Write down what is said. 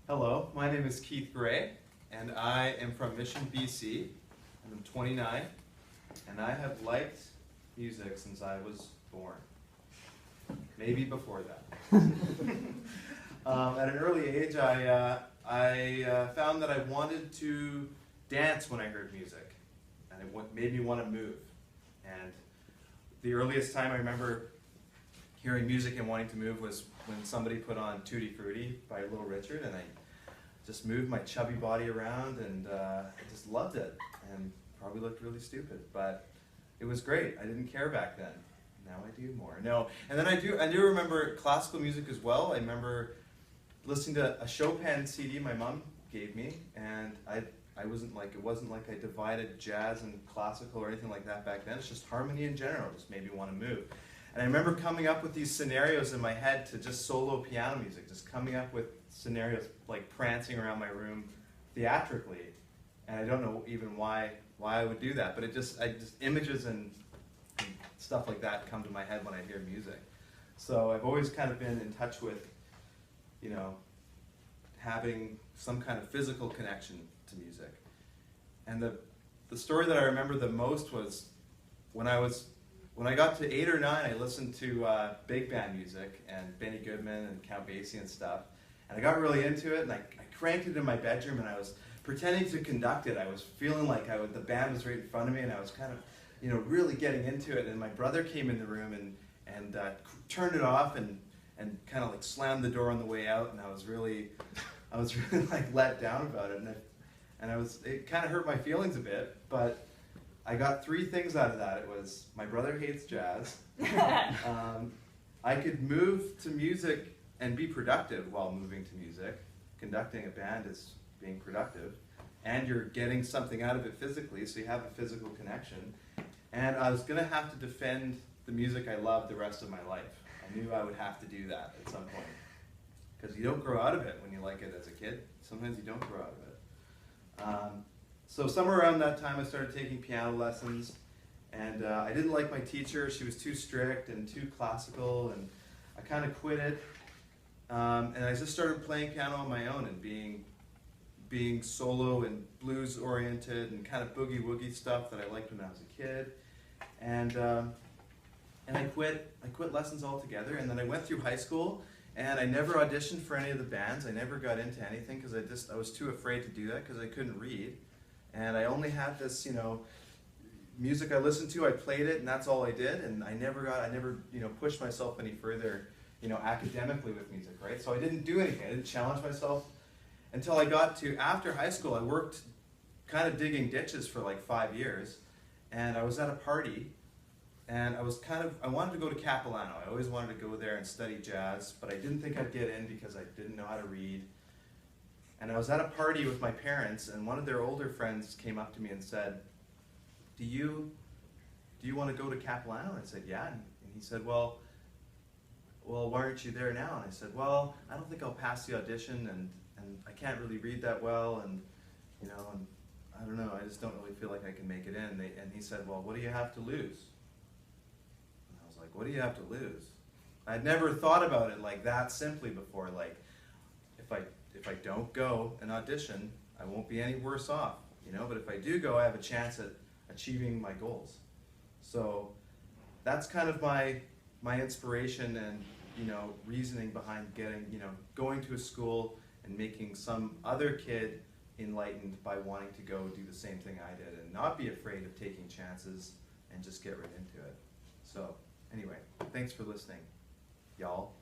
Hello, my name is Keith Gray, and I am from Mission, BC, and I'm 29, and I have liked music since I was born. Maybe before that. At an early age, I found that I wanted to dance when I heard music, and it made me want to move. And the earliest time I remember hearing music and wanting to move was when somebody put on Tutti Frutti by Little Richard, and I just moved my chubby body around, and I just loved it, and probably looked really stupid, but it was great. I didn't care back then. Now I do more. No, and then I do remember classical music as well. I remember listening to a Chopin CD my mom gave me, and it wasn't like I divided jazz and classical or anything like that back then. It's just harmony in general just made me want to move. And I remember coming up with these scenarios in my head to just solo piano music, just coming up with scenarios like prancing around my room theatrically. And I don't know even why I would do that, but just images and stuff like that come to my head when I hear music. So I've always kind of been in touch with, having some kind of physical connection to music. And the story that I remember the most was when I got to 8 or 9, I listened to big band music and Benny Goodman and Count Basie and stuff. And I got really into it, and I cranked it in my bedroom, and I was pretending to conduct it. I was feeling like the band was right in front of me, and I was kind of, really getting into it. And my brother came in the room and turned it off and kind of like slammed the door on the way out. And I was really like let down about it. And it kind of hurt my feelings a bit, but I got 3 things out of that. It was my brother hates jazz. I could move to music and be productive while moving to music. Conducting a band is being productive. And you're getting something out of it physically, so you have a physical connection. And I was going to have to defend the music I loved the rest of my life. I knew I would have to do that at some point. Because you don't grow out of it when you like it as a kid. Sometimes you don't grow out of it. So somewhere around that time I started taking piano lessons, and I didn't like my teacher. She was too strict and too classical, and I kind of quit it. And I just started playing piano on my own and being solo and blues oriented and kind of boogie woogie stuff that I liked when I was a kid. And I quit lessons altogether, and then I went through high school, and I never auditioned for any of the bands. I never got into anything because I was too afraid to do that because I couldn't read. And I only had this, music I listened to, I played it, and that's all I did. And I never pushed myself any further, academically with music, right? So I didn't do anything. I didn't challenge myself until I got to after high school. I worked kind of digging ditches for like 5 years, and I was at a party, and I wanted to go to Capilano. I always wanted to go there and study jazz, but I didn't think I'd get in because I didn't know how to read. And I was at a party with my parents, and one of their older friends came up to me and said, do you want to go to Capilano? And I said, yeah. And he said, well, why aren't you there now? And I said, well, I don't think I'll pass the audition, and I can't really read that well, and and I don't know, I just don't really feel like I can make it in. And he said, well, what do you have to lose? And I was like, what do you have to lose? I'd never thought about it like that simply before, like, if I don't go and audition, I won't be any worse off, but if I do go, I have a chance at achieving my goals. So that's kind of my inspiration and, reasoning behind going to a school and making some other kid enlightened by wanting to go do the same thing I did and not be afraid of taking chances and just get right into it. So anyway, thanks for listening, y'all.